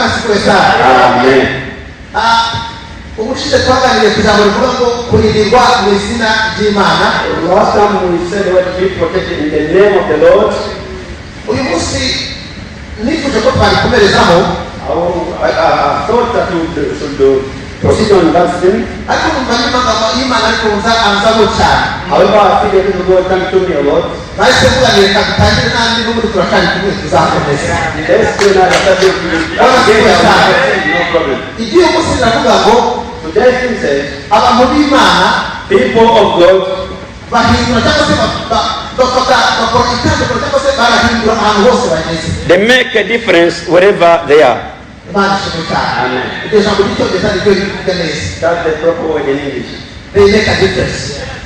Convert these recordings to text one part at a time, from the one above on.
Bwana sifiwe sana. Amen. Ubushize twaganiriye kujambo rivuga ngo kurindirwa mu izina ry'Imana. Last time we said what to be protected in the name of the Lord. Uyu munsi nifuje ko twabikomerezaho. I thought that we should proceed on that thing. Ariko numva Imana ariko anzamo cyane. However, I think that the Lord can do me a lot. Bahise kuganira katangire nandi n'ubundi turashaka kumwe tuzakomeza. Let's do another subject. No problem. Igiye munsi ndavuga ngo Today's thing says, abantu b'Imana, people of God, bahindura cyangwa se bakora itandukaniro cyangwa se barahindura ahantu hose bageze. they make a difference wherever they are. Imana ishimwe cyane. Amen. Iryo jambo ry'icyongereza niryo rivuga neza. That's the proper word in English. They make a difference.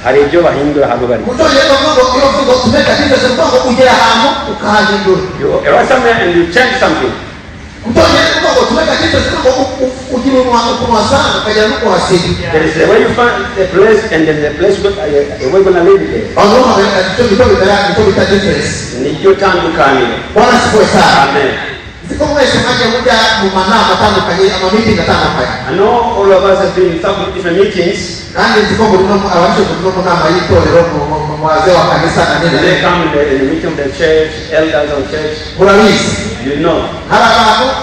Hari ibyo bahindura ahantu bari. Mu cyongereza bavuga ngo iyo uvuga to make a difference uvuga ngo ugera ahantu ukahahindura. You arrive somewhere and you change something. Mu cyongereza uvuga ngo to make a difference uvuga ngo ugira ukuntu wasanga ukagera n'uko wasiga. There is a way you find the place and then the place where you're going to live there. Abantu bamagana icyo bita difference. Nicyo tandukaniro. Bwana sifiwe sana. Amen. Ziko mwese mwaje mujya mu manama atandukanye, ama-meeting atandukanye. I know all of us have been in some different meetings. Kandi ziko muri no abanje muri no nama y'itorero mu wazee wa kanisa na nini. They come in the meeting of the church, elders of church. Murabizi. You know. Hari abantu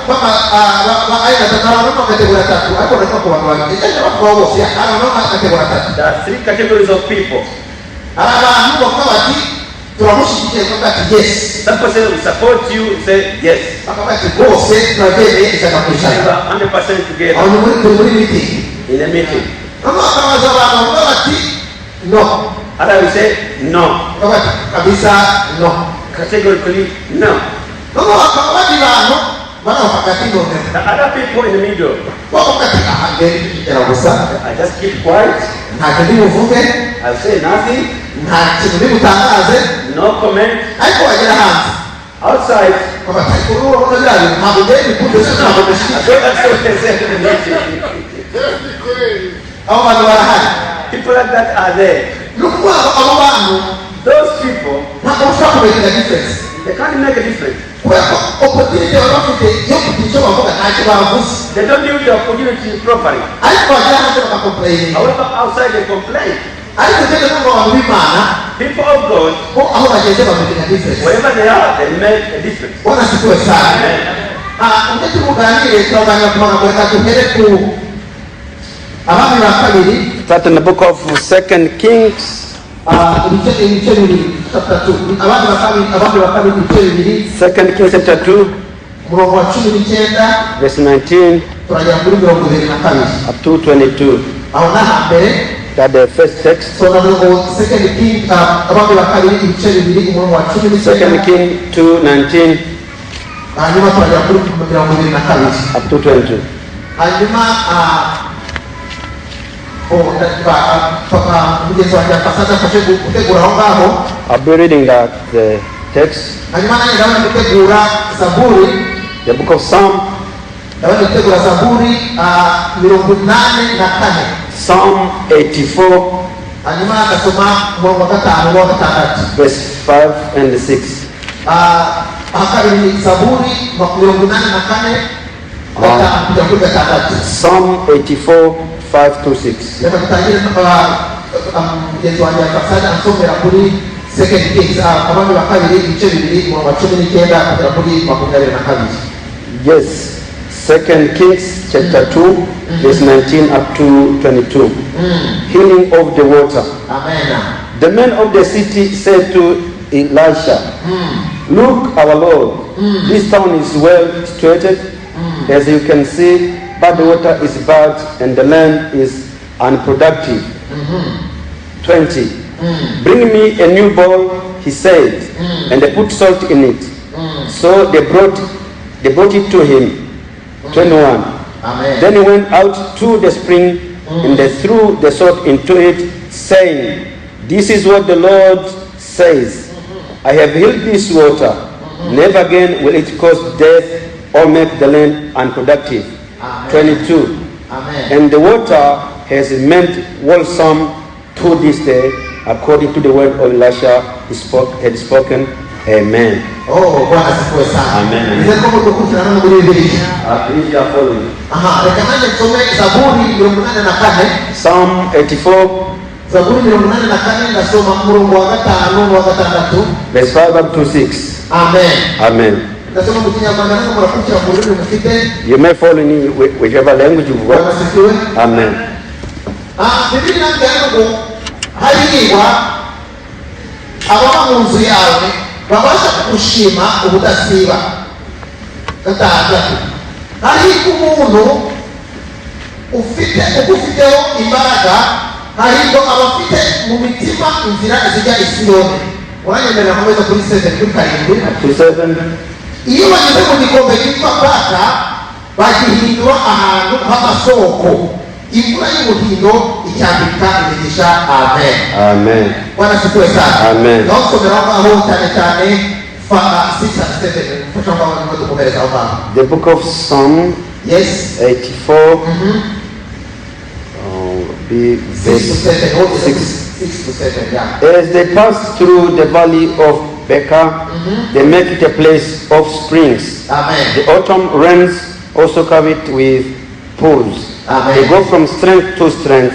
aina tatu kategori tatu. Hapo ndio kwa watu. Ndio kwa wote. Hari abantu kategori tatu. There are three categories of people. Hari abantu bakaba bati turamushikiye kwa ati yes. Some person will support you, say yes. Bakaba bati bose tunabebe itakapoishana. 100% together. Au muri meeting. In a meeting. Kama akawaza bakaba bati no. Others will say no. Bakaba bati kabisa no. Categorically no. Kama bakaba bati bano bana wakati ndio. The other people in the middle. Wakati I just keep quiet. I'll say nothing. No comment. Outside. I don't accept the meeting. People like that are there. Those people, they can't make a difference. They don't use the opportunity properly. However, outside they complain. People of God, wherever they are, they make a difference. Start in the book of 2 Kings. 2 Kings chapter 2, verse 19 up to 22. That the first text. 2 King 2:19 up to 22. I'll be reading that the text. The book of Psalm. Psalm 84. Verse 5 and 6. Psalm 84, 5 to 6. Yes. 2 Kings chapter 2, verse 19 up to 22. Healing of the water. Amen. The men of the city said to Elisha, Look, our Lord, this town is well situated, as you can see, but the water is bad and the land is unproductive. 20. Bring me a new bowl, he said, and they put salt in it. So they brought it to him. 21. Amen. Then he went out to the spring and they threw the salt into it, saying, This is what the Lord says, I have healed this water. Never again will it cause death or make the land unproductive. Amen. 22. Amen. And the water has meant wholesome to this day, according to the word of Elisha had spoken. Amen. Oh, Bwana asifiwe sana. Amen. Ndio kama tukufunana na Biblia. Please you are following. Reka nanje tusome Zaburi 84. Psalm 84. Zaburi 84 nasoma murongo wa 5 wa 6. Verse 5 up to 6. Amen. Amen. Nasoma mu Kinyarwanda ngo murakurikira mu rurimi mufite. You may follow in whichever language you've Bwana got. asifiwe. Amen. Biblia inasema ngo hariwa ababa mu nzu yawe babasha kugushima ubudasiba. Gatandatu. Hari umuntu ufiteho imbaraga, hariho abafite mu mitima inzira zijya i Siyoni. Uranyemerera hamwe kuri 7 kuri 7. Iyo bageze mu gikombe cyitwa Paka bagihindura ahantu h'amasoko, imvura y'umuhindo icyambika imigisha. Amen. Amen. Bwana asifiwe sana. Amen. Naosomera aho cyane 6 and 7. The book of Psalm. Yes. 84. Be 6 to 7. 6 to 7. Yeah. As they pass through the valley of Becca, they make it a place of springs. Amen. The autumn rains also cover it with pools. Amen. They go from strength to strength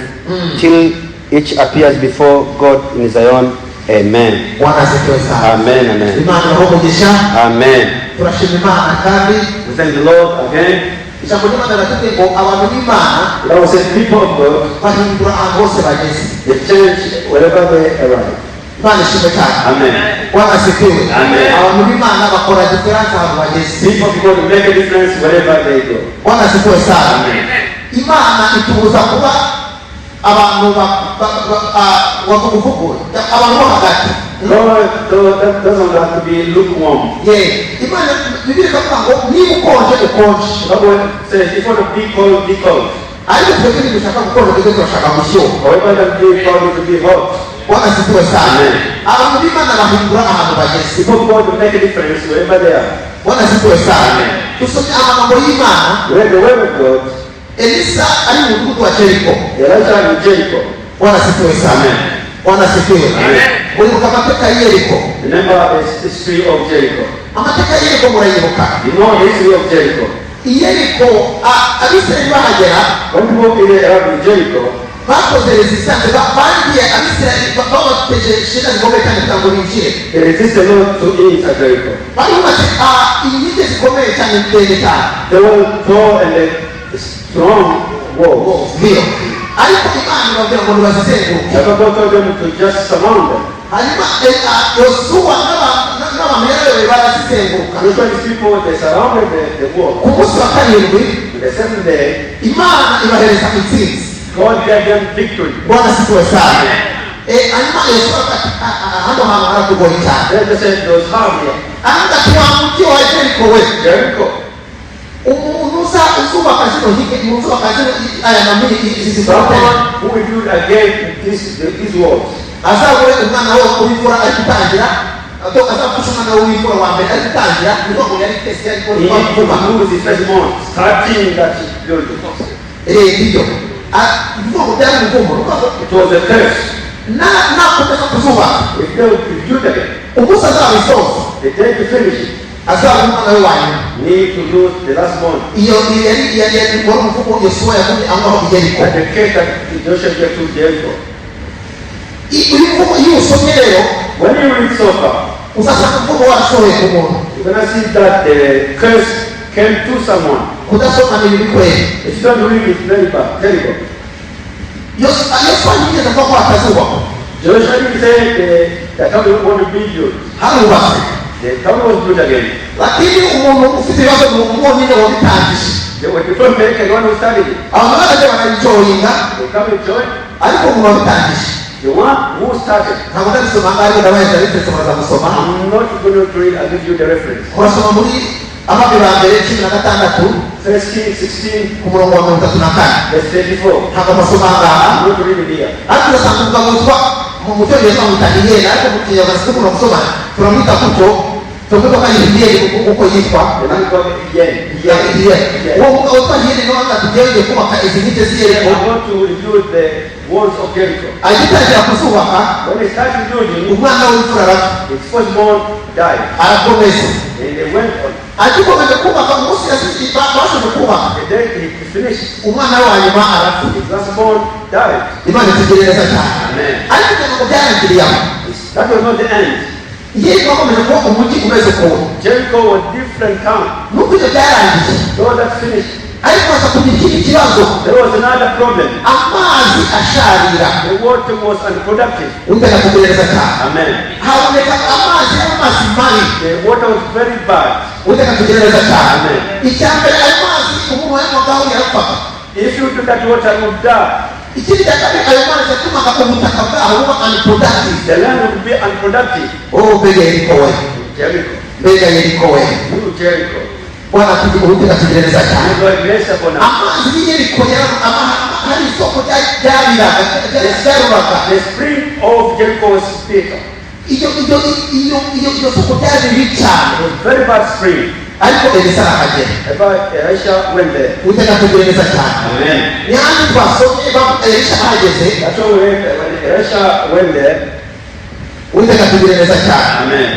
till each appears before God in Zion. Amen. Bwana asifiwe sana. Amen. Amen. Imana rohogesha. Amen. Turashima Imana kandi We thank the Lord again. ijambo ry'Imana riravuga ngo abantu b'Imana The Bible says people of God, bahindura ahantu hose bageze. they change wherever they arrive. Imana ishimwe cyane. Amen. Bwana asifiwe. Amen. Abantu b'Imana bakora diferanse ahantu bageze. People of God make a difference wherever they go. Bwana asifiwe sana. Amen. Imana itubuza kuba abantu bakuvugura abantu bo hagati. That doesn't have to be lukewarm. Imana Biblia ikavuga ngo niba ukonje ukonje. The Bible says if you want to be cold, be cold. Ariko twebwe ntidushaka gukonja, twebwe turashaka gushyuha. However, that be cold to be hot. Bwana asifiwe sana. Amen. Abantu b'Imana bahindura ahantu bageze. People of God will make a difference wherever they are. Bwana asifiwe sana. Amen. Dusomye amagambo y'Imana. Read the word of God. Elisa ari mu mudugudu wa Jeriko. Elijah and Jericho. Bwana asifiwe sana. Amen. Bwana asifiwe. Amen. Uribuka amateka ya Yeriko. Remember the history of Jericho. Amateka ya Yeriko murayibuka. You know the history of Jericho. Yeriko abisirayeli bahagera When people around Jericho, bakoze resistance, bagiye abisirayeli babateje shida zikomeye cyane kugira ngo binjire. they resist the Lord to enter Jericho. Bari bati inkike zikomeye cyane ndende cyane. They will tall and strong walls. Ndio. Ariko Imana ibabwira ngo bazizenguruke. Never God told them to just surround them. Hanyuma Yosuwa n'abamere barazizenguruka. These people, they surrounded the wall. Ku munsi wa karindwi On the seventh day, Imana ibahereza intsinzi. God gave them victory. Bwana asifiwe sana. Hanyuma Yosuwa ati hano hantu harakugoye cyane. They just said those hard here. Ati wa mujyi wa Jeriko we. Jericho. Umuntu uzubaka zino nkike, uzubaka zino aya mamiri izi Someone who will build again these walls. azabure umwana we w'imfura ari gutangira, azafasha umwana we w'imfura wa mbere ari gutangira, niho ngo yari tesi yari He needs to lose his firstborn, starting that building. Nibyo. Niho ngo byari umuvumo. It was a curse. Nakomeza kuzubaka. If they would build again, Umunsi azabisoza, the day to finish it, azabure umwana we wa nyuma. need to lose the last born. Iyo yari wari umuvumo Yosuwa yavuze aho ngaho i Yeriko. And the case that Joshua gave to Jericho. Iyo usomye rero When you read so far, uzasanga umuvumo warashoboye ku muntu. you're going to see that the curse came to someone. Kudasoma ni bibi kweli. If you don't read it, it's very bad, terrible. Yosuwa ntiyigeze avuga ko hatazubakwa. Joshua didn't say the town didn't want to build you. Harubatse. The town was built again. Lakini umuntu ufite ibibazo mu nyine wabitangije. They were different men, the one who started it. Abantu baraje barayijoyinga They come and join. ariko umuntu wabitangije. The one who started. Ntabwo ndabisoma ngaho ariko ndabaheza ariko maze gusoma. I'm not going to read, I'll give you the reference. Urasoma muri Abami ba mbere 16 1 Kings 16, ku murongo wa 34. verse 24. Ntabwo basoma ngaha. I'm going to read it here. Ariko urasanga umugabo witwa mu cyongereza bamwita Hiyeli, ariko mu kinyarwanda tukunda gusoma turamwita kuko tuvuga ko ari Hiyeli uko yitwa. The man called Hiyeli. Uwo mugabo witwa Hiyeli niwe wavuga ati tugiye kubaka izi nkike z'i Yeriko. I'm going to rebuild the walls of Jericho. Agitangira kuzubaka When he started building, umwana w'imfura arapfa. his firstborn died. arakomeza And they went on. agikomeje kubaka umunsi bashoje kubaka The day he finished, umwana we wa nyuma arapfa his lastborn died. imana itugerereza cyane Amen. ariko kugira ngo byarangiriye aho That was not the end. yewe bakomeje kuba umujyi umeze ukuntu Jericho was different town. nubwo ibyo byarangiye Though that finished, ariko haza kugira ikindi kibazo there was another problem. amazi asharira The water was unproductive. utega kugerereza cyane Amen. haboneka amazi y'amazi mabi The water was very bad. utega kugerereza cyane Amen. icya mbere ayo mazi umuntu wayanywaho yarapfaga If you do that, water would die. ikindi cya kabiri ayo mazi yatumaga ubutaka bwaho buba unproductive The land would be unproductive. oh mbega yeriko we Jericho. mbega yeriko we New Jericho. bwana utega kugerereza cyane May God bless upon us. amazi y'iyeriko hari isoko ryariraga ryaruraga The spring of Jericho was bitter. iyo soko ryari ribi cyane It was very bad spring. ariko elisa arahagera Elisha went there. utega kugerereza cyane Amen. nihandi twasomye elisa ahageze That's why when Elisha went there. utega kugerereza cyane Amen.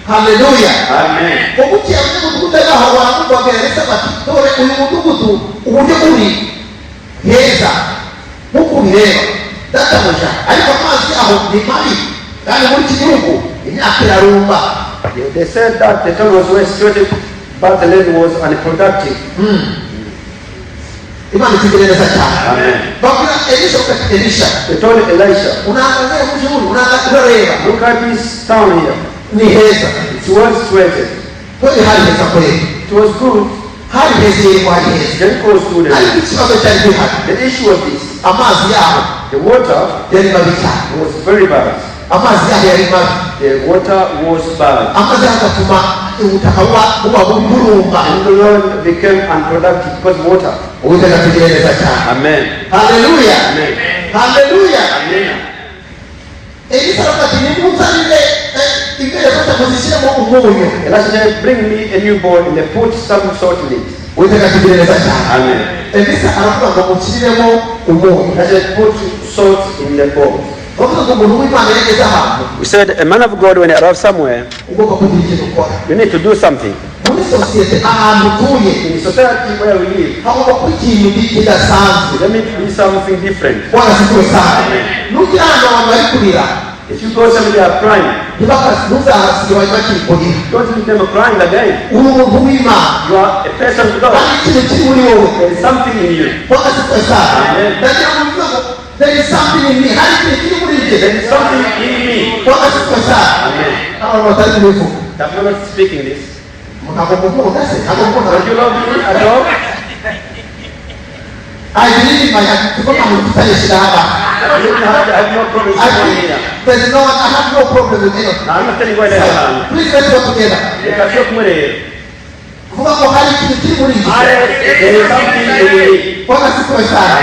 haleluya Amen. ubukiye umudugudu aho baramubwira elisa bati dore uyu mudugudu uburyo uri heza nk'uko ubireba databuja ariko amazi aho ni mabi kandi muri iki gihugu imyaka irarumba They said that the town was well situated, but the land was unproductive. imana itugerereza cyane Amen. babwira elisha ugati elisha They told Elisha, unaangalia mji huu urareba look at this town here. ni heza It's well situated. kweli hari heza kweli It was good. hari heza yego hari heza Jericho was good. ariko ikibazo cyari gihari The issue was this. amazi yaho The water yari mabi cyane was very bad. amazi yaho yari mabi The water was bad. amazi yaho agatuma ubutaka buba burumba And the land became unproductive because of water. uwiteka tugerereza cyane Amen. haleluya Amen. haleluya Amen. elisa aravuga ati nimuzanire ibere zote muzishyiremo umunyu Elisha said, bring me a new bowl and they put some salt in it. uwiteka tugerereza cyane Amen. elisa aravuga ngo mushyiriremo umunyu Elisha said, put salt in the bowl. bavuga ngo umuntu w'imana yageze ahantu We said, a man of God, when he arrives somewhere, ugomba kugira ikintu ukora you need to do something. muri sosiyete ahantu utuye In the society where we live, hagomba kuba ikintu kidasanzwe there needs to be something different. bwana sikuwe sana nugira ahantu abantu bari kurira If you go somewhere they are crying, ntuzahasige bari bakiri kurira don't leave them crying again. uri umuntu w'imana You are a person of God. hari ikintu kiri muri wowe There is something in you. bwana sikuwe sana Amen. ndagira ngo mvuge ngo there is something in me hari ikintu kiri muri njye There is something in me. bwana sikuwe sana Amen. abantu batari kubivuga That you're not speaking this. ntabwo mukunda se ntabwo mukunda Don't you love me at all? I believe in my heart kuko nta muntu utayishyira haba I have no problem with I anyone believe here. there is no one I have no problem with anyone Now, I'm not telling you where they are. please let's go together Reka tujye kumureba. kuvuga ngo hari ikintu kiri muri njye There is something in me. bwana sikuwe sana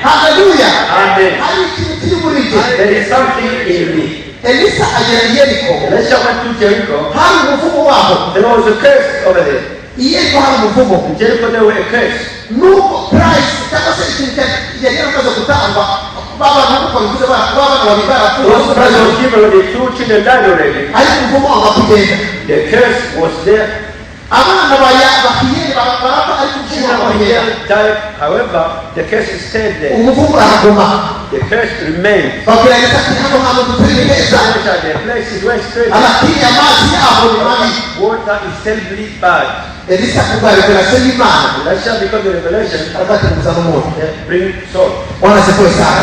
haleluya Amen. hari ikintu kiri muri njye There is something in me. elisa agera i yeriko Elisha went to Jericho. hari umuvumo waho There was a curse over there. i yeriko hari umuvumo In Jericho there were a curse. nuko price cyangwa se ikintu yari yaramaze gutangwa babana nk'uko bivuze babana babiri barapfuye Those prices was given when the two children died already. ariko umuvumo wanga kugenda The curse was there. abana bahiyeri barapfa ariko umuvumo Children wanga of kugenda Israel died. However, the curse stayed there. umuvumo urahaguma The curse remained. babwira elisa ati hano ntabwo duturi neza The place is well straight. amakiri amazi yaho ni mabi Water is terribly bad. elisa kubwa revelation y'imana Elisha, because of the revelation, arakati kuzana umuntu bring salt. bwana sikuwe sana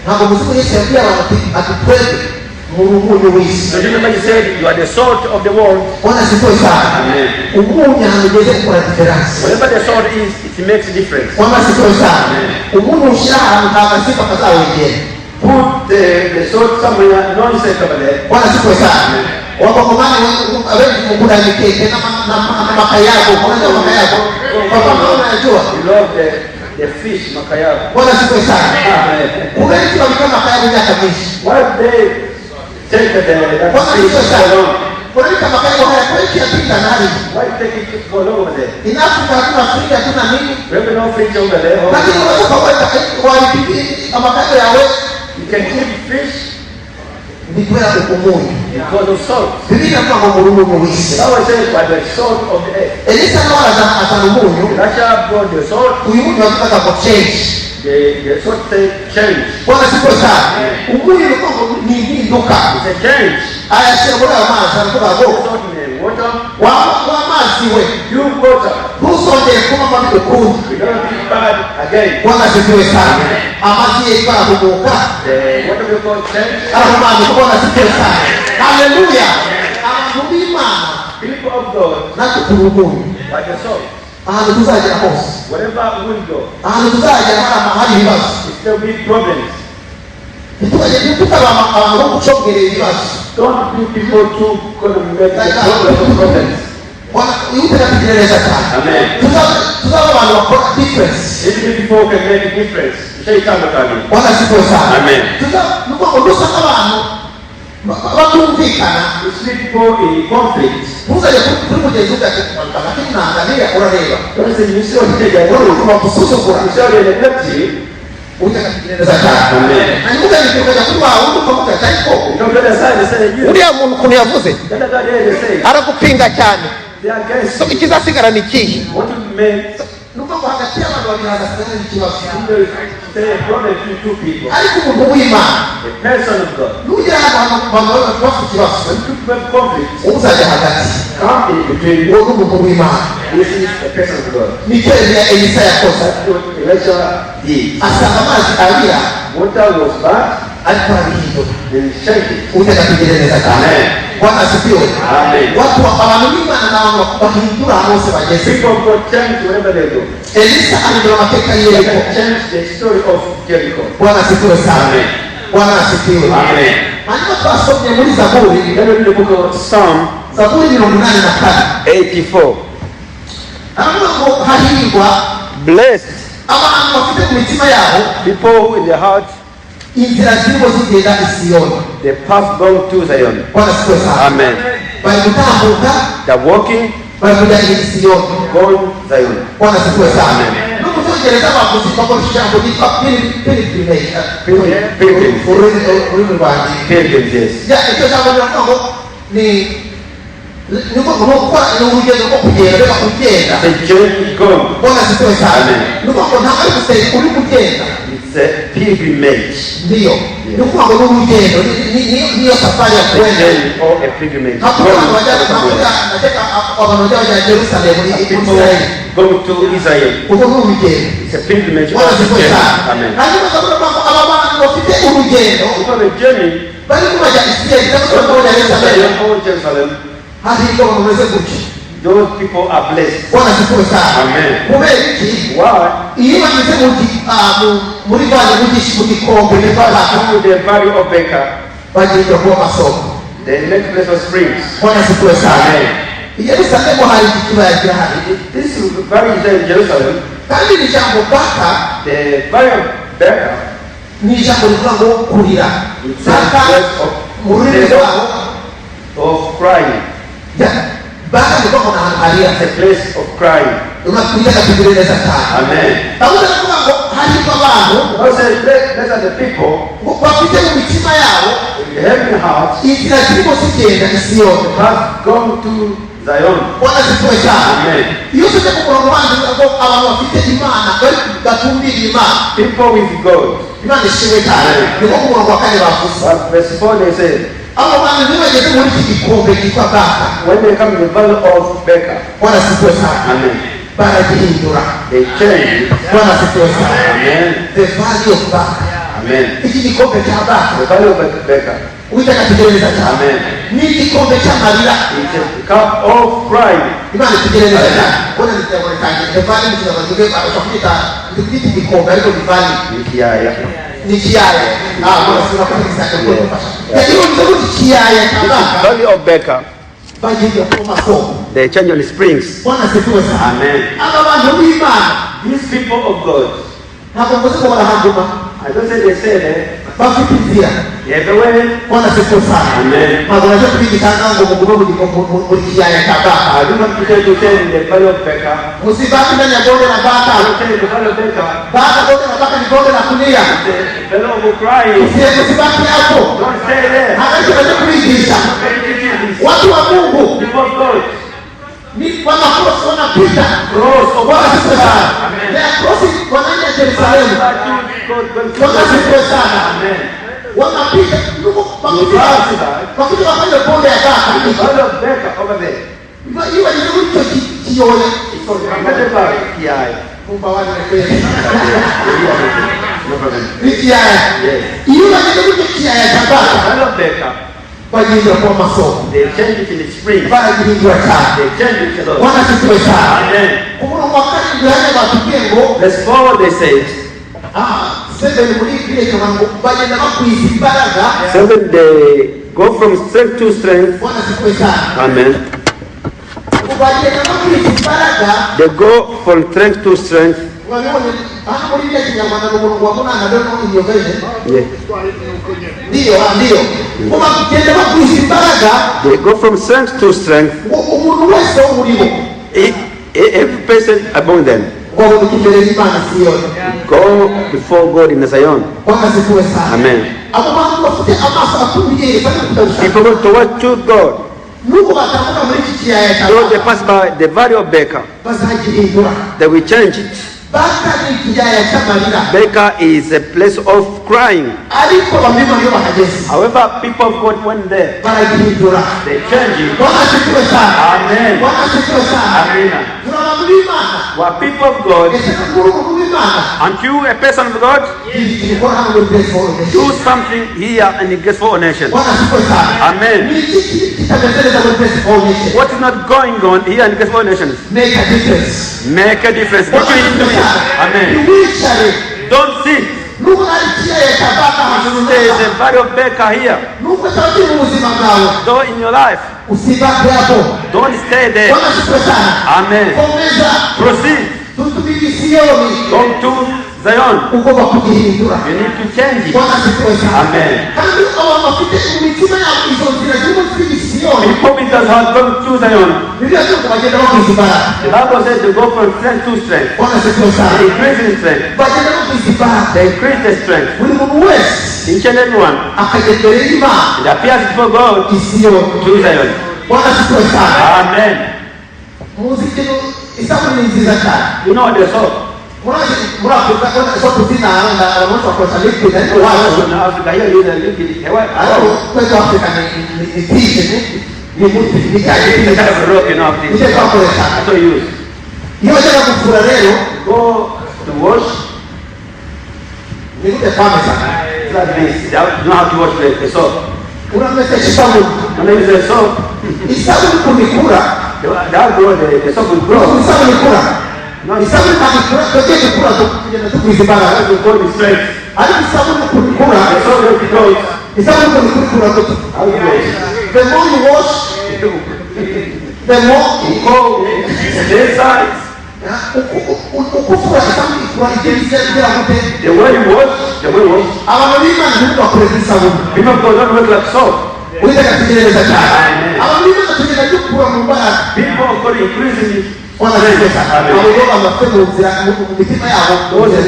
ntabwo muzimu yesu yabwiye abantu ati twebwe muri umunyu w'isi So remember he said, you are the salt of the world. bwana sikuwe sana Amen. umunyu ahantu ugeze ukora diferanse Whatever the salt is, it makes a difference. bwana sikuwe sana umunyu ushyira ahantu nta gasipa kazawegera Put the salt somewhere, no insect over there. bwana sikuwe sana wakongomani wengi mukula mikeke na makayago unajua makayago kwa sababu unajua You love the fish, makayago. bwana sikuwe sana Amen. unaiti wabikama makayago miaka mingi What they take that bwana fish sikuwe so sana long? unaita makayago haya kwa hiki yapita nani Why take it for long over there? in Africa hatuna Afrika hatuna nini We have no fridge over there. lakini unaweza kaweka walipipi makayago yawe You can keep fish. ni kubera umunyu. Because of salt. Bibiliya ivuga ngo muri umunyu w'isi. The Bible says by the salt of the earth. Elisa nawe azana umunyu. Elisha brought the salt. Uyu munyu wavugaga ngo change. The salt said change. Bwana siku sana. Umunyu ni impinduka. It's a change. Ayashyira muri ayo mazi aravuga ngo Salt in water. wa mazi we. You water. Ntuzongere kuba mabi ukundi. You don't be bad again. Bwana siku sana. Amazi ye arahubuka. What do you call change? Arahumana Bwana siku sana. Hallelujah. Abantu b'Imana. People of God. Natwe turi umunyu. By the salt. Ahantu tuzagera hose. Wherever we go. Ahantu tuzagera hari ibibazo. There will be problems. Tukaba abantu bo gucobwerera ibibazo. Don't be people too going to make the problems. Utanategereza cyane. Amen. Tuzaba abantu bakora difference. Even people can make a difference. Bwana siku sana. Amen. Nuko ndusanga abantu batumvikana. You see people in conflict. Muzaje kuri mugenzi ugake lakini naangalia urareba. Don't say you see what they are Urareba kwa kusuzugura. You see the nephew. Utanategereza cyane. Amen. Na muzaje kujya kuri wawe ukavuga cyariko. You know the side say you. Uriya muntu kuntu yavuze. Then the guy say. Aragupinga cyane. They are against. So ikizasigara ni kihe? What you meant? Nuko hagati y'abantu babiri hagasigara ikibazo. Say a problem between two people. Ariko umuntu w'Imana. A person of God. Nujya abantu bafite ikibazo. When two people have conflict. Uzajya hagati. Come in between. Uwo n'umuntu w'Imana. This is a person of God. Nicyo Elisa yakoze. That's what Elisha did. Asanga amazi abira. Water was bad. Ariko arabihindura. Then shake it. Utanategereza cyane. Amen. Bwana asifiwe. Amen. Watu abantu b'Imana n'abantu bahindura hose bageze. People of God change wherever they go. Elisa ahindura amateka They y'Yeriko. can change the story of Jericho. Bwana asifiwe sana. Amen. Bwana asifiwe. Amen. Hanyuma twasomye muri Zaburi. Then we read the book of Psalm Zaburi 84. 84. Aravuga ngo hahirwa Blessed abantu bafite mu mitima yabo people who in their heart inzira zirimo zigenda i Siyoni. they pass going to Zion. Bwana asifiwe sana. Amen. Bari gutambuka They're walking bari kujya i Siyoni. going Zion. Bwana asifiwe sana. Amen. No kutongereza bavuzi bakoresha ijambo ryitwa Pilgrim. ururimi rwanjye. Pilgrims, yes. Iryo jambo riravuga ngo ni gukora urugendo rwo kugenda reka kugenda. The journey going. Bwana asifiwe sana. Amen. Ni ukuvuga ngo ntabwo ari gusenga uri kugenda. It's a pilgrimage. Ndiyo. Ni ukuvuga ngo ni urugendo niyo safari ya A kwenda. journey or a pilgrimage. Hapo abantu bajya Jerusalem muri People Israel. going to Israel. Ubwo ni urugendo. It's a pilgrimage. Bwana asifiwe sana. Amen. Hanyuma tukavuga ngo aba bantu bafite urugendo Because the journey bari kubajya Israel cyangwa se bajya Jerusalem. from Jerusalem, Hahirwa abantu bameze gutyo. those people are blessed. Bwana asifiwe sana. Amen. Kubera iki? Why? Iyo bageze muri vale mu gikombe Through the valley of Baker, bagenda kuba amasoko. the next place of springs. Bwana asifiwe sana. Amen. I Yerusalemu hari ikibaya kirahari. This valley is in Jerusalem. Kandi ni ijambo baka The valley of Baker, ni ijambo rivuga ngo kurira. it's a Baka place mu rurimi rwabo of crying. baka ni kwa kuna harira. It's a place of crying. Unakuja kutegereza sana. Amen. Paulo anakuwa ngo hahirwa abantu God says, blessed are the people bafite mu mitima yabo with the heavenly heart inzira zirimo zigenda i Siyoni. have gone to Zion. Bwana asifiwe sana. Amen. Iyo tujya ku murongo wanjye ngo abantu bafite Imana bari batumbira Imana. People with God. Imana ishimwe cyane. Niko ku murongo wa kane bavuze. But verse 4 they say, Abo bantu ntibageze muri iki gikombe cyitwa baka. when they come to the valley of Baker, Bwana asifiwe sana. Amen, Baragihindura. they change. Bwana asifiwe sana. Amen. The valley of baka. Amen. Iki gikombe cya baka. The valley of Baker. Uwitakategereza cyane. Amen. Ni igikombe cy'amarira. It's a cup of pride. Imana itegereza cyane. Bwana nitiyabone cyane. The valley ni kinyarwanda bakita iki gikombe ariko ni valley. Ikiyaya. Ni kiyaya. Bwana sura kwa kisaka kwa kupasha. Hiyo ndio kiyaya cya baka. Valley of Baker. Bagiye ku masoko. They change on the springs. Bwana asifiwe sana. Amen. Aba bantu b'Imana These people of God, ntabwo mvuze ngo barahaguma. I don't say they say that, bafite inzira everywhere. Bwana siku sana. Amen. Mazoezi kulikana ngo mugume muri kiyaya cya Baka. I do not pretend to tell in the valley of Becca. Musibaki ndani ya bonde la Baka. I don't tell in the valley of Becca. Baka bonde la Baka ni bonde la kulia. The Lord will cry. Musibaki hapo. Don't stay there. Hata kuligisha. Watu wa Mungu People of God. ni wanakross wanapita. Cross of Bwana siku sana. Amen. Na cross wanaenda Yerusalemu. Bwana siku sana. Amen. Wanapita ndugu pamoja wafanye bonde ya Baka. The valley of Becca over there. Iwa ni mtu kione. It's called Kiai. Kumba wale kweli. No problem. Ni kiyaya. Yes. Iwa ni mtu kiyaya cha The Baka. valley of Becca. Kwa ajili ya kwa masomo. They change it in the spring. Kwa ajili ya taa. They change it to the Wana sisi sana. Amen. Kumuna wakati ndio watukie ngo. Let's forward, they said. Sasa ni muri kile kiwango bagenda bakwisi baraga. 7, they go from strength to strength. Wana sisi sana. Amen. Bagenda bakwisi baraga. They go from strength to strength. Walione muri kile kiwango na Mungu wa Mungu anadona innovation. Yeah. Ndio. Kuma kugenda bakwisi baraga. They go from strength to strength. Umuntu wese umurimo. Every person among them Kwa kukimbele imani sio. go before God in Zion. Bwana sifiwe sana. Amen. Abo bantu bafite amaso atumbiye sana kutarusha. If we go to God, Nuko batamuka muri kiyaya cha so they pass by the valley of Becca, bazagihindura. they will change it. Baka ni kiyaya cha marira. Becca is a place of crying. Ariko bamima ndio bahageze. However, people of God went there, Baragihindura. They change it. Bwana sifiwe sana. Amen. Bwana sifiwe sana. Amen. Tunamwimana. were people of God. Ese kukuru kumimana. And you, a person of God, Ilikuwa hapo ndio for do something here and it gets for a nation. Bwana sifiwe sana. Amen. Ni kitaendeleza kwa pesa for nation. What is not going on here and it gets for nations? Make a difference. Make a difference. Put it into it. Amen. Don't sit. There is a valley of Becca here. Though in your life, don't stay there. Amen. Proceed. Go to Zion. You need to change it. Amen. People because have gone to Zion. The Bible says to go from strength to strength. They increase in strength. They increase the strength. Each and every one. It appears before God to Zion. Amen. You know the song. In Africa, here you use a liquid. It's kind of a rock, you know, this. That's what you use. Go to wash. It's like this. You know how to wash the soap. When they use the soap, that grow, the soap will grow. No, it's something that is called the strength. The soap will grow. How it goes. The more you wash, the more You go the inside. The way you wash, people go don't work like soap. People go increasing it. Those in the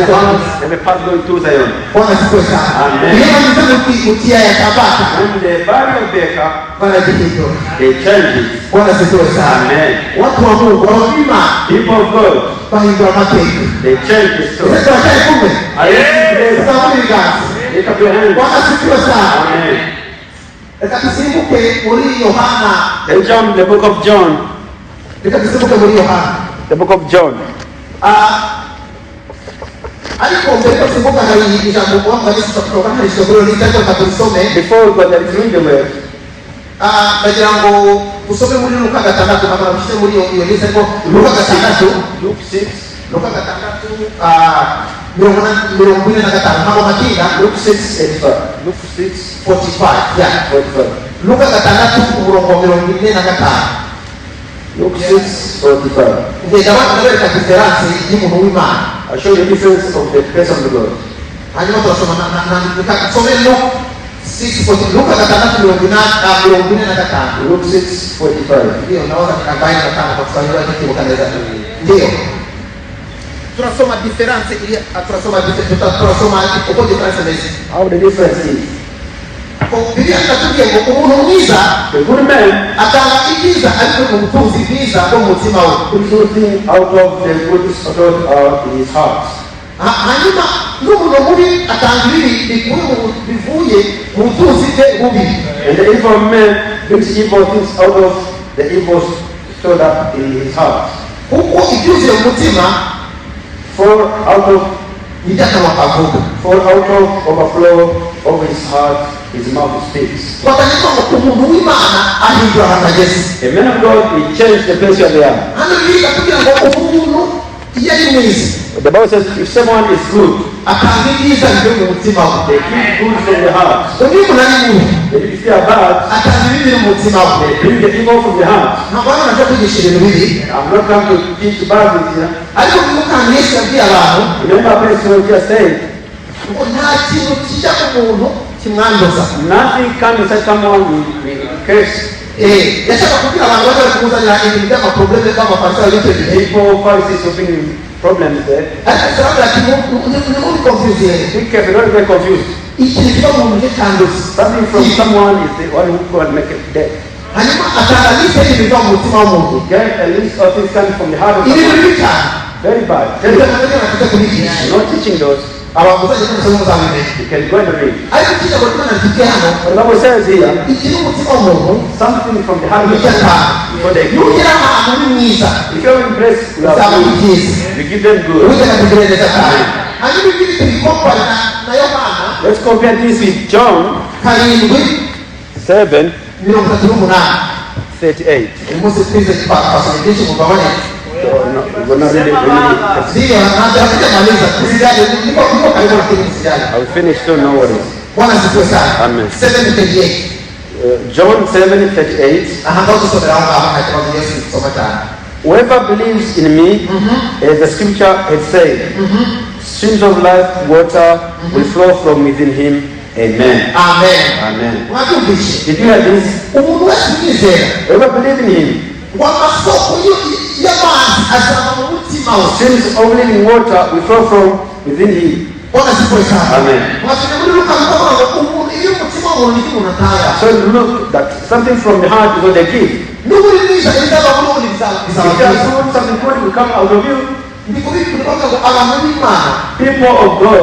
house, and the path going to Zion. Amen. When the valley of Becca, they change it. Amen. People of God, they change the story. Are you together? Lift up your hands. Amen. Then John, the book of John. The book of John. Before we go there, read the word. Luke 6. Luke 6:45. Yeah, 45. Luka gatandatu umurongo 45. Luke 6:45. Ndio ndabereka difference y'umuntu w'Imana. I show you the difference of the person of God. hanyuma turasoma na some Luke 6:40. Luka 6:45. Luke 6:45. Ndio naona nikabaini na kama kwa Kiswahili wake kibokaneza. Ndio. Tunasoma difference ili tunasoma uko difference hizi. How the difference is? Kwa Biblia inatuambia umuntu mwiza, The good man atangaikiza ariko umutunzi mwiza wo mutima we. puts something out of the good out in his heart. Hanyuma n'umuntu mubi atanga ibibi bivuye mu butunzi bwe bubi. And the evil man brings evil things out of the evil stored up in his heart. Kuko ibyuzuye mu mutima For out of overflow of his heart, his mouth speaks. A man of God, he changed the place where they are. The Bible says if someone is good, they give good from the heart. If they are bad, they bring the evil from the heart. I'm not going to teach bad things here. Remember what Jesus said, nothing can inside someone will curse. People Pharisees solving problems there. Be careful, don't get confused. Something from someone is the one who can make it dead. Get a list of things coming from the heart of someone. Very bad. I'm not teaching those. You can go and read. What the Bible says here, something from the heart of someone before they go. If you're impressed, you give them good. Let's compare this with John 7:38. We're not ready. I will finish soon, no worries. Amen. John 7:38. Whoever believes in me, as the scripture has said, streams of life water will flow from within him. Amen. Amen. Amen. Did you hear this? Whoever believes in him, streams of living water will flow from within him. Amen. So look, that something from the heart is what they give. If something good will come out of you, people of God,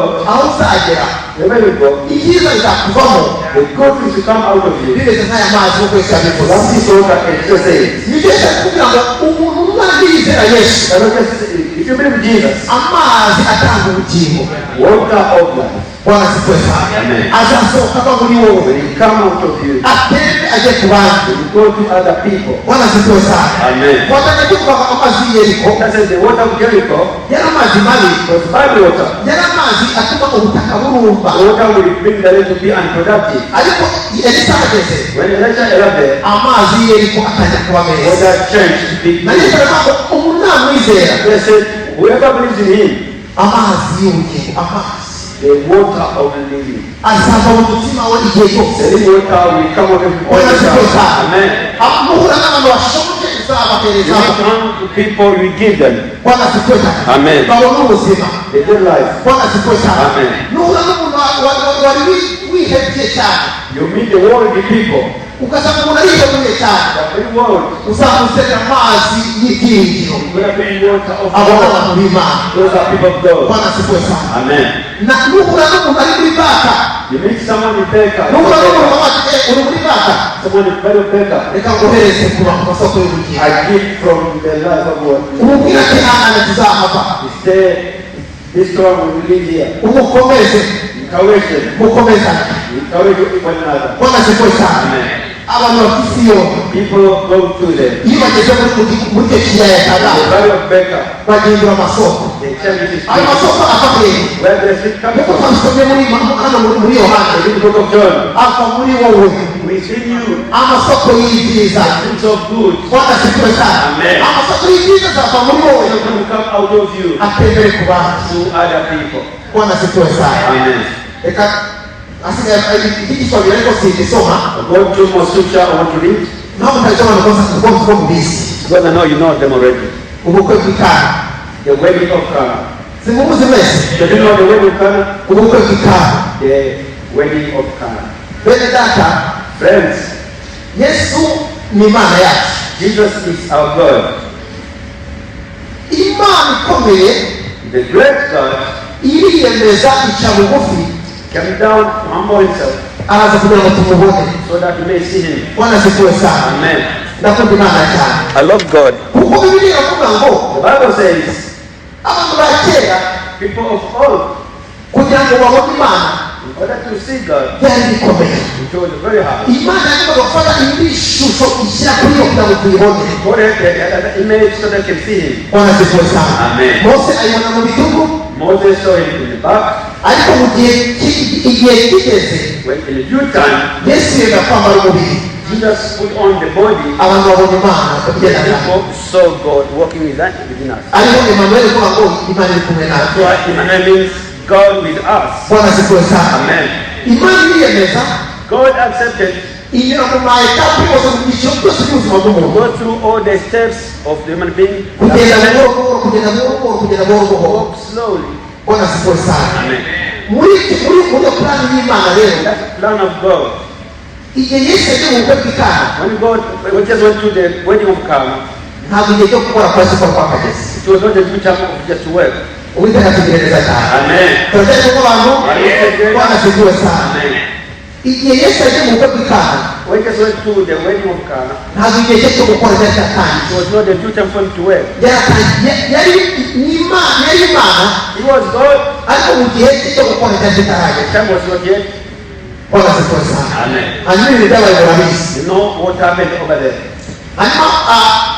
wherever you go, the good things will come out of you. That is what that just says. If you believe in Jesus, water of life. Amen. When you come out of you, when you go to other people. Amen. That says the water of Jericho was bad water. Water will bring the land to be unproductive. When Elijah arrived there, water changed to be good. They said, whoever believes in him, the water of the living. The living water will come out of you. Amen. You come to people, you give them. Amen. They do life. Amen. You meet the worldly people. ukasanga usanga amazi y'ibyiringiro abona b'Imana. Bwana asifiwe sana. Amen. Na nuhura n'umuntu ari muri baka, you meet someone in Beka, nuhura n'umuntu uri muri baka, someone in Beka, reka ngohereze kuba ku masoko y'ubugingo. I give from the life of God. Umubwira ati hana tuzahava. This one will live here. Umukomeze. Mukomeza. Mukomeza. Encourage one another. Bwana asifiwe sana. Amen. abantu bafite iyo people go to the iyo bageze muri icyo kiyaya cya the valley of Becca. bagindura amasoko They change it ayo to masoko ava hehe where the street comes kuko from. twabisomye hano muri yohana In the book of John, ava muri wowe within you, amasoko y'ibyiza streams of good bwana sikuwe sana Amen. amasoko y'ibyiza azava muri wowe will come out of you atembere ku bantu to other people. bwana sikuwe sana Amen. reka asigaye igisomero ariko sigisoma Go to more scripture I want to read naho mutagisoma nuko mubizi because I know you know them already. ubukwe bw'ikana The wedding of Cana. simubuzi mwese Do you know the wedding of Cana? ubukwe bw'ikana The wedding of Cana. bene data Friends, yesu ni imana yacu Jesus is our God. imana ikomeye The great God iriyemeza ica bugufi came down to humble himself araza kugira ngo tumubone so that we may see him. bwana sikuwe sana Amen. ndakunda imana cyane I love God. kuko bibiri iravuga ngo The Bible says, abantu ba kera people of old, kugira ngo babone imana in order to see God, byari bikomeye it was very hard. imana yagombaga gufata indi shusho ishyira kuri yo kugira ngo tuyibone God had an image so they can see him. bwana sikuwe sana Amen. mose ayibona mu bitugu Moses saw him in the back. ariko mu gihe kigeze When in due time, yesu yenda kwambara umubiri Jesus put on the body. abantu babona imana The kugenda nawe people saw God walking within us. ariho emanueli kuvuga ngo imana iri kumwe So natwe Emmanuel means God with us. bwana sikuwe sana Amen. imana iriyemeza God accepted inyura mu maetapu yose mu byiciro byose by'ubuzima to bw'umuntu go through all the steps of the human being. kugenda buhoro buhoro kugenda buhoro buhoro kugenda buhoro buhoro Walk slowly. bwana sikuwe sana Amen. muri iyo plani y'imana rero That's the plan of God. igihe yesu yagiye mu bukwe bw'ikana When Jesus went to the wedding of Cana, ntabwo igihe cyo gukora kwa siporo kwakageze it was not the due time of just work. uwiteka tugerageza cyane Amen. turacyari kumwe abantu bwana sikuwe sana Amen. igihe yesu yagiye mu bukwe bw'ikana When Jesus went to the wedding of Cana, ntabwo igihe cye cyo gukora cyari it cyatangiye was not the due time for him to work. yari imana He was God. ariko mu gihe cye cyo gukora cyari The kitaragera time was not yet. bwana sikuwe sana Amen. hanyuma ibintu byabaye murabizi You know what happened over there.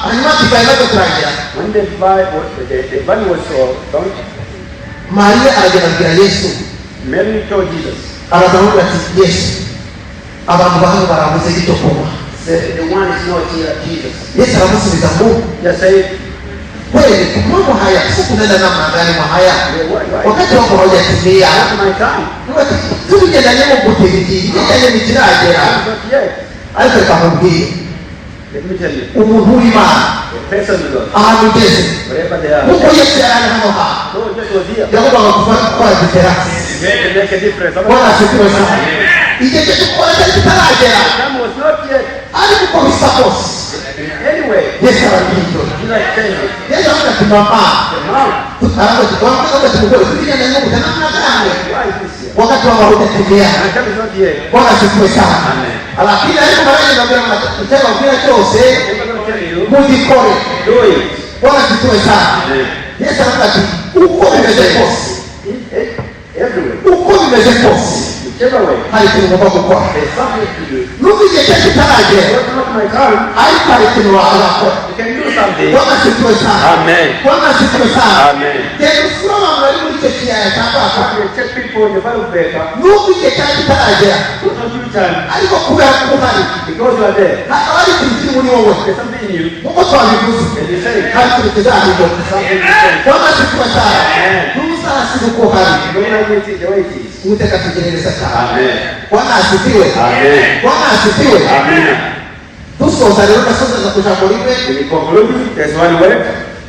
hanyuma kigali maze kurangira When the vine was done, mariya aragenda abwira yesu Mary told Jesus, arazamuka ati yesu abantu bahano barabuze icyo kunywa the one is not here, Jesus. yesu aramusubiza ngo Just say, kweli mambo haya siku nenda namna gani mwa haya why? wakati wako haujatimia Not my time. tubigendanye mu gutegeki igendanye ntikiragera It's not yet. ariko reka nkubwire Let me tell you, umuntu w'imana the person of God, ahantu ugeze wherever they are, nk'uko yesu yari ari hano hantu no, just was here. yagombaga gukora diferanse To make a difference. bwana asifiwe sana igihe cyo gukora cyari kitaragera The time was not yet. ariko uko bisa kose Anyway, yesu arabihindura Jesus changed it. yesu aravuga ati mama The mount. aravuga ati wamfata ati mugore tubigendanye n'ubuta namna gani Why is this here? wakati wako haujatimia My time is not yet. bwana asifiwe sana Amen. lakini ariko maragenda mbere mutega cyose I'm not going to tell you. mugikore Do it. bwana asifiwe sana Amen. yesu aravuga ati uko bimeze kose Everywhere. uko bimeze kose Whichever way. hari ikintu ugomba gukora There's something to do. nubwo igihe cyari kitaragera It's not my time. ariko hari ikintu wakora You can do something. bwana asifiwe sana Amen. bwana asifiwe sana Amen. genda usura abantu bari muri icyo kiyaya cya baka You take people in the valley of Becca. nubwo igihe cyari kitaragera It's not due time. ariko kubera ko uhari Because you are there. hakaba hari ikintu kiri muri wowe There's something in you. nk'uko twabivuze And you say, hari ikintu kizahinduka something different. bwana asifiwe sana Amen. ntuzasize uko uhari You don't like it the way it is. uwiteka tugerereza cyane Amen. bwana asifiwe Amen. bwana asifiwe Amen. dusoza rero ndasoza ku jambo rimwe In conclusion, there's one word.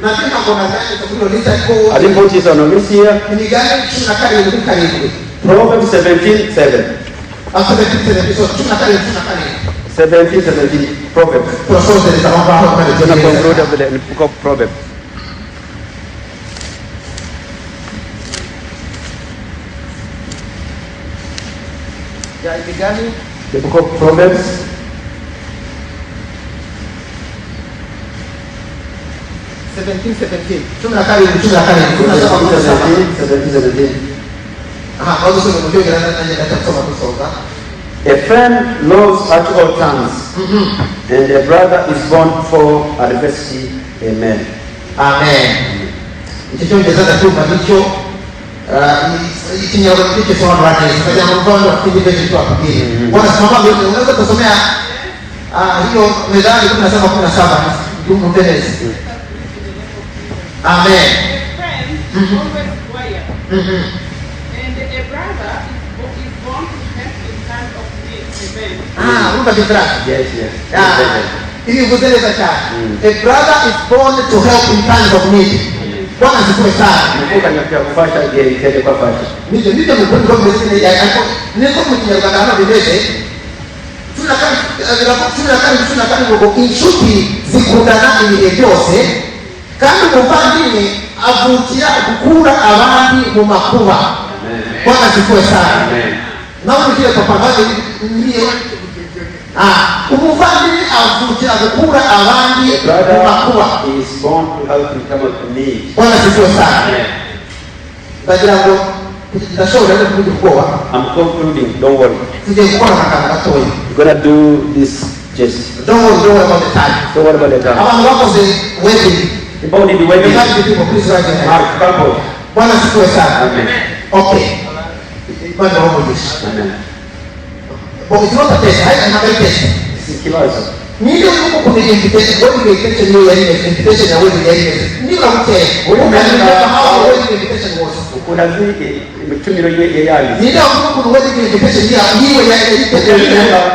nabyo ntabwo nabyanditse kuri iyo lista ariko I didn't put this on the list here. imigani cumi na karindwi karindwi Proverbs 17:7. asome televiziyo cumi na karindwi cumi na karindwi 17:17. Proverbs. turasozereza aho ngaho kandi We're going to conclude tugerereza with the book of Proverbs. ya imigani The book of Proverbs. cumi na karindwi cumi na karindwi cumi na saba cumi na saba 17:17. aha aho dusoma mu cyongereza nanjye ndacyasoma dusoza A friend loves at all times, and a brother is born for adversity. Amen. Amen. Ikicyongereza ndacyumva nicyo ikinyarwanda cyo gisobanura neza kugira ngo mvane bafite ibyo twakubwiye. Wanasema mambo unaweza kusomea hiyo Methali 17:17 Mtume. Amen. Always quiet. And a brother is born to help in time of need. Amen. Unga different. Yes. Hivi kuzeleza cyane. A brother is born to help in times of need. Bwana asifiwe sana. Mkuka na pia kufasha je itende kwa fasha. Ndio mkwani kwa mwezi ya hapo. Niko mkinyarwanda hano bibeze. Tunakani ngo inshuti zikundana ibihe byose kandi umuvandimwe avukira gukura abandi mu makuba. Bwana asifiwe sana. Nawe mkile papa ngazi ndiye umuvandimwe avukira gukura abandi mu makuba. He is born to help in time of need. Bwana asifiwe sana. Bagira ngo ndashobora no kuvuga. I'm concluding, don't worry. Tuje gukora akantu gatoya. We're gonna do this just. Don't worry about the time. Don't worry about the time. Abantu bakoze wedding. About the wedding. Please raise your hand. Couple. Bwana asifiwe sana. Amen. Okay. Bwana wamugisha. Amen. Bo ikiwa pesa, haina pesa. Sikiwazo. Ndio yuko kuna invitation, wewe invitation hiyo ya invitation ya wewe ya ile. Ndio mke. Wewe unataka hawa wewe invitation was. Kuna ziki mitumiro ye yali. Ndio yuko kuna wewe invitation ya hiyo ya ile.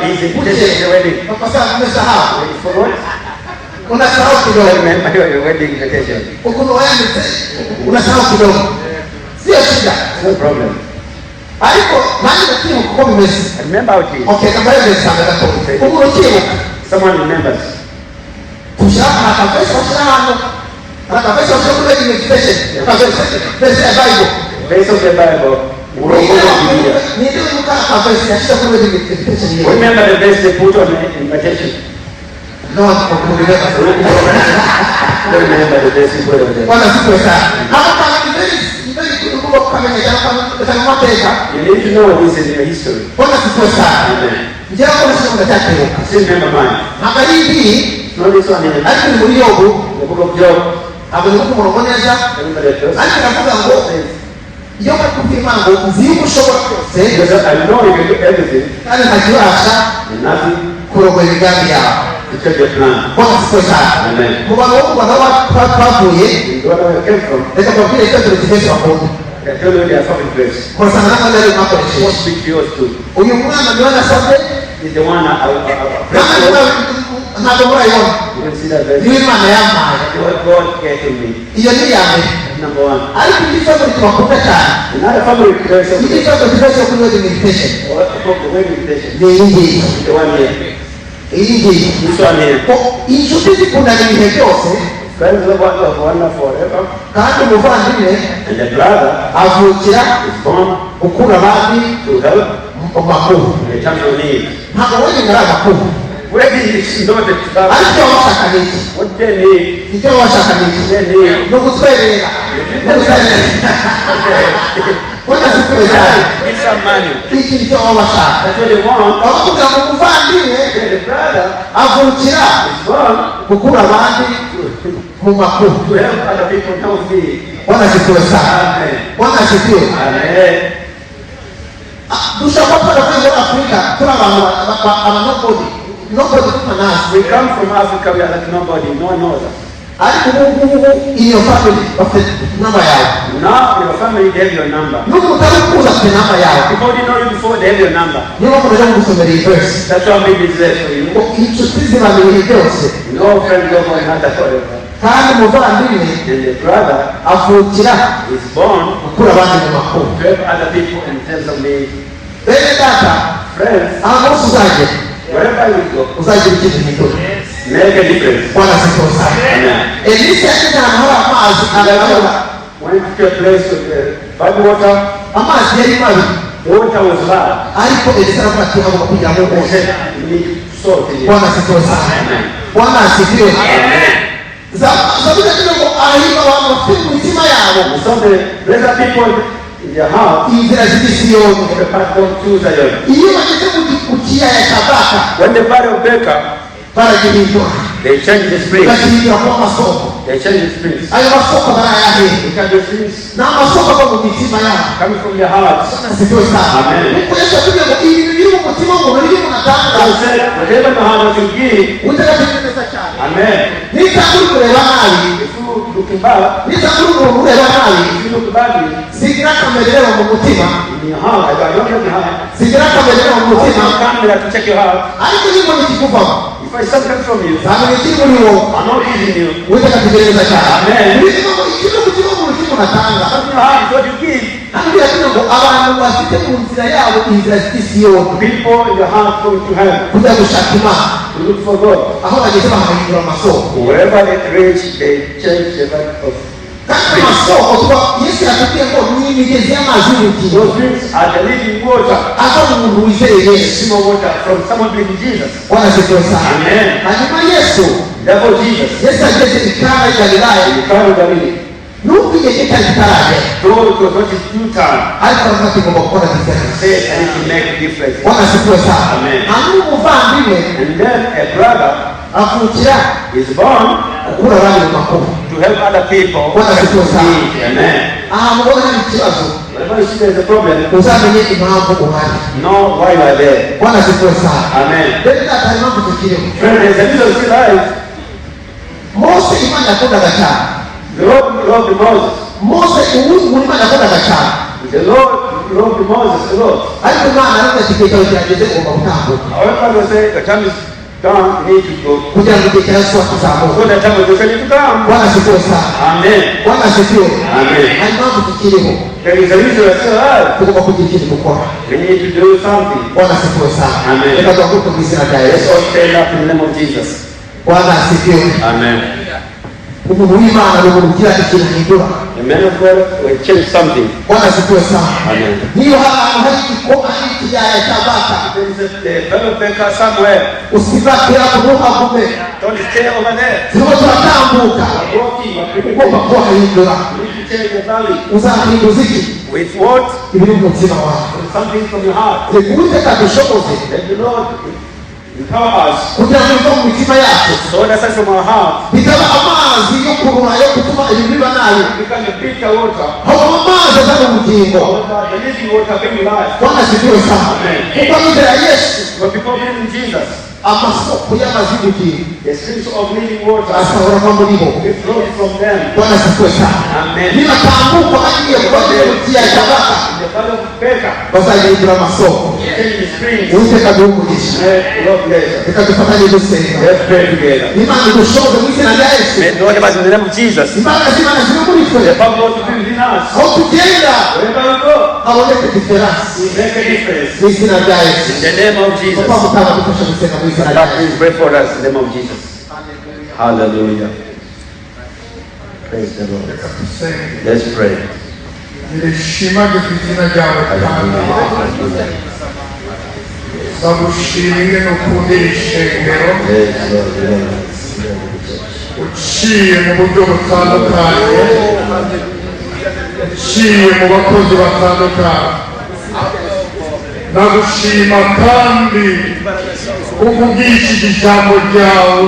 Hizi invitation ya wedding. Papa sana umesahau. For what? Unasahau kidogo. Remember wedding invitation. Ukono wewe unasahau kidogo. Sio shida. No problem. Aliko nani nakimu kwa mmesi. Remember what it is. Okay, kama ile sana hapo. Ukono kimu. Someone remembers. Tushaka akapesa sana. Akapesa kwa ile invitation. Akapesa pesa ya Bible. Based on the Bible. Ndio yuko akapesa ya kwa ile invitation hiyo. Remember the verse they put on the invitation. No, tukumbuke. Don't remember the verse you put on there. Bwana siku sana. Hapo kama ndio kukumbuka kama kama mateka. You need to know this in your history. Bwana siku sana. Amen. Njia kwa sababu nataka hiyo. Still remember mine. Habari hii Not this one here. hadi ni mliogo. The book of Job. Abuluku muroboneza. Remember that verse. Hadi navuga ngo yoba kupima ngo uzimu shobora kose. Because I know you can do everything. Kandi ntakiwasha And nothing kurogoya imigambi yawe. to check your plan. Bwana siku sana. Amen. Mu bantu bo Rwanda twavuye You don't know where it came from. reka babwire icyo tugeze bakunda. I tell you they are fucking place. Kurasanga n'abandi bari What bakoresheje. speak to yours too? Uyu mwana niwe nasabye Is the one I pray kandi for. ntabwo murayibona. You can see that verse. Niwe Imana yampaye. What God gave to me. Iyo ni iya mbere. Number one. Ariko indi kibazo tubakunda cyane. Another family place of Indi kibazo kibazo kuri wedding invitation. what about the wedding invitation? Ni iyi ngiyi. The one here. Iyi ngiyi. This one here. Ko inshuti zikundana ibihe byose Friends of one forever. kandi umuvandimwe And the brother avukira is born gukura abandi to help mu makuru. in the times of need. Ntabwo wedding ari amakuru. Wedding is not the travel. Ariko icyo washaka ni iki? What they need, Icyo washaka ni iki? they need. Ni ugutwerera. Ni ugutwerera. Bwana sifiwe cyane. It's some money. Iki nicyo baba bashaka. That's what they want. Bavuga ngo umuvandimwe And the brother avukira is born gukura abandi mu makuru. to help other people now see. Bwana sifiwe sana. Amen. Bwana sifiwe. Amen. Dushobora kuba twaravuye muri Afurika turi abantu abanobody. Nobody kuma nasi. We come from Africa, we are like nobody, no one knows us. Ariko ubu iyo family bafite namba yawe. Now your family gave your number. Nuko utari kuza afite namba yawe. People didn't know you before, they have your number. Niyo mpamvu naje gusomera iyi verse. That's why maybe it's there for you. Ngo inshuti zibamenye ibihe byose. No friend over another forever. Kandi umuvandimwe And the brother avukira is born gukura abandi mu makuru. to help other people in terms of need. Bene data Friends, ahantu hose uzajya wherever you go, uzagira ikintu gihindura. make a difference. Bwana sifiwe sana. Amen. Elisa yageze ahantu hari amazi arayabona. Went to a place with bad water. Amazi yari mabi The water was bad. ariko Elisa aravuga ati agomba kugira ngo He rwose. said, you need salt in it. Bwana sifiwe sana. Amen. Bwana asifiwe. Zaburi yagira ngo arahirwa abantu bafite mu mitima yabo And so there are people in their heart inzira z'Isiyoni. the path go to Zion. Iyo bageze mu kiyaya cya Baka When the valley of Baker, baragihindura they changed the springs. bagihindura kuba amasoko. They changed the springs. Ayo masoko barayahe Look at the springs ni amasoko ava mu mitima yabo. coming from their hearts. Sibyo sana. Amen. Nuko Yesu atubwiye ngo ibintu biri mu mutima w'umuntu biri mu natanga. God said, whatever the heart that you give, Utagatekereza cyane. amen. Nitangura kureba nabi, If you looking back, nitangura umuntu ureba nabi, if you look badly sigira akamerero mu mutima, in your heart, I don't have your heart. sigira akamerero mu Also, mutima, camera to check your heart. ariko niba nikikuvamo, If I something from you, ntabwo nikiri muri wowe. I'm not giving you. Utagatekereza cyane. Amen. Birimo ngo ikintu mu mutima w'umuntu kimunatanga. From your heart is what you give. Hano birakina ngo abantu bafite mu nzira yabo inzira z'isiyoni People in your heart going to heaven kujya gushaka Imana. to look for God. Aho bageze bahahindura amasoko. Wherever they reach, they change the life of. Kandi amasoko tuba Yesu yatubwiye ngo ni imigezi y'amazi y'ubugingo. Those drinks are the living water, Ava mu muntu wizeye Yesu. simple water from someone believing Jesus. Bwana asifiwe sana. Amen. Hanyuma Yesu, Therefore, Jesus, Yesu ageze i Kana y'i Galilaya, the Father of Galilee, nubwo igihe cye cyari kitaragera, though it was not his due time, ariko aravuga ati ngomba gukora diferense. said I need to make a difference. Bwana asifiwe sana. Amen. Hanyuma umuvandimwe And then a brother avukira is born gukura abandi mu makuba. to help other people. Bwana asifiwe sana. Amen. Ahantu ubona hari ikibazo, Whenever you see there's a problem, uzamenye impamvu uhari. know why you are there. Bwana asifiwe sana. Amen. Rero data hari impamvu tukiriho. Friend, there's a reason still alive. Mose Imana yakundaga cyane. The Lord loved Moses. Mose uwundi Imana yakundaga cyane. The Lord loved Moses a lot. Ariko Imana aravuga ati igihe cyawe kirageze ugomba gutambuka. However, they say the time is done, you need to go. Kugira ngo igihe cya Yesu kizamuke. So the time of Joshua need to come. Bwana asifiwe sana. Amen. Bwana asifiwe. Amen. Hari impamvu tukiriho. There is a reason we're still alive. Tugomba kugira ikintu dukora. We need to do something. Bwana asifiwe sana. Amen. Reka tuhaguruke mu izina rya Let's Yesu. all stand up in the name of Jesus. Bwana asifiwe. Amen. Umuntu w'Imana ni umuntu ugira ikintu ahindura. The man of God will change something. Bwana asifiwe sana. Amen. Niyo ahantu hari igikoma n'ikiyaya cya Baka, There is a fellow baker somewhere. usibake hapo ntuhagume. Don't stay over there. Turimo turatambuka. Walking. Ugomba kuhahindura. You need to change the valley. Uzahinduza iki? With what? Ibiri mu mutima wawe. Something from your heart. Reka Uwiteka adushoboze Let the Lord empower us. kugira ngo bive mu mitima yacu So that's us from our heart. bitaba amazi yo kurura yo gutuma ibintu biba nabi, Become a bitter water. haba amazi azana ubugingo. However, the living water bring life. Bwana asifiwe sana. Kuko abizera Yesu, But people believe in Jesus. amasoko y'amazi y'ubugingo The streams of living water asahura ava muri bo. will flow from them. Bwana asifiwe sana. Amen. Nibatambuka bagiye kubagera mu kiyaya cya Baka, In the valley of Baker, bazahindura amasoko. change the springs. Uwiteka aduhe umugisha. Let Lord bless us. Reka dufatanye dusenga. Let's pray together. Imana idushoboze mu izina rya Yesu. May God help us in the name of Jesus. Imbaraga z'Imana zibe muri twe. The power of God to be within us. Aho tugenda Wherever we go, haboneke diferansi. we make a difference. Mu izina rya Yesu. In the name of Jesus. Papa mutanga dufasha gusenga mu izina rya God, Yesu. please pray for us in the name of Jesus. Hallelujah. Praise the Lord. Let's pray. nirishimage ku izina ryawe kandi bagushimire n'ukundi ishengero Yes, Lord. uciye mu buryo butandukanye uciye mu bakozi batandukanye nagushima kandi ukubwishije ijambo ryawe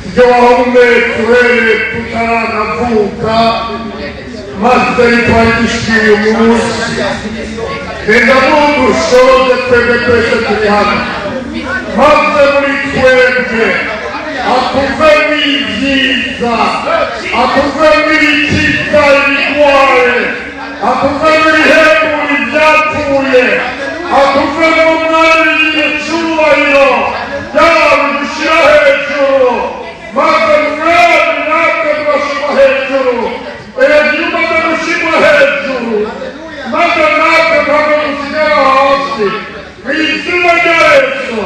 ibyo wahumeka uhereye tutaranavuka maze twari dushikiye umunsi reka n'udushoze twebwe twese turi hano maze muri twebwe akuvemo ibyiza akuvemo ibikiza ibigware akuvemo ibihemura ibyapfuye akuvemo umwami y'icyubahiro yaba bigushyira hejuru maze mwami natwe tubashyirwa hejuru erega iyo umaze gushyirwa hejuru maze natwe ntabwo dusigara hasi mu izina rya Yesu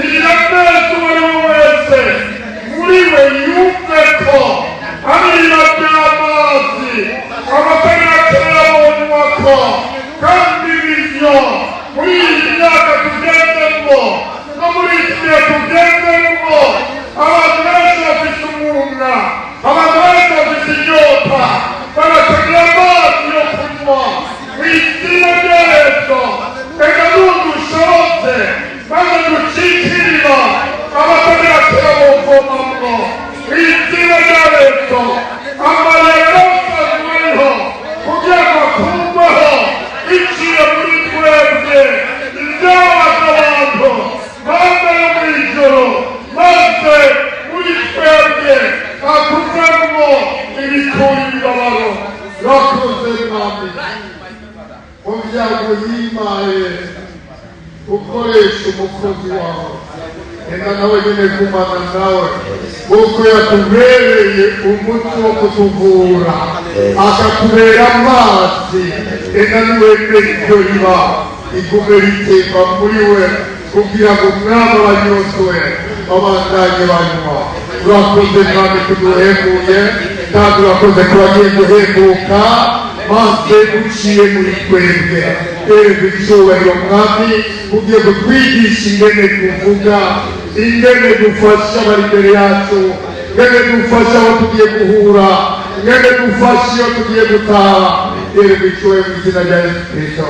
igira neza uwo ari we wese muri we yumve ko arira by'amazi abatariyabonywa ko kandi ibyo muri iyi myaka tugendemo no muri iki gihe tugendemo mwami mu byago yimaye ukoresha umukozi wawe enda nawe nyine kumana nawe kuko yatubereye umuti wo kutuvura akatubera amazi enda niwemere iryo riba igume ritemba muri we kugira ngo umwami abanyoswe babandanye banywa urakoze mwami kuduhembuye kandi urakoze ko bagiye guhembuka maze uciye muri twebwe erega icyubahiro mwami ugiye kutwigisha ingene tuvuga ingene dufasha abari imbere yacu ingene dufasha abo tugiye guhura ingene dufasha iyo tugiye gutaha erega icyubahiro mu izina rya Yesu Kristo.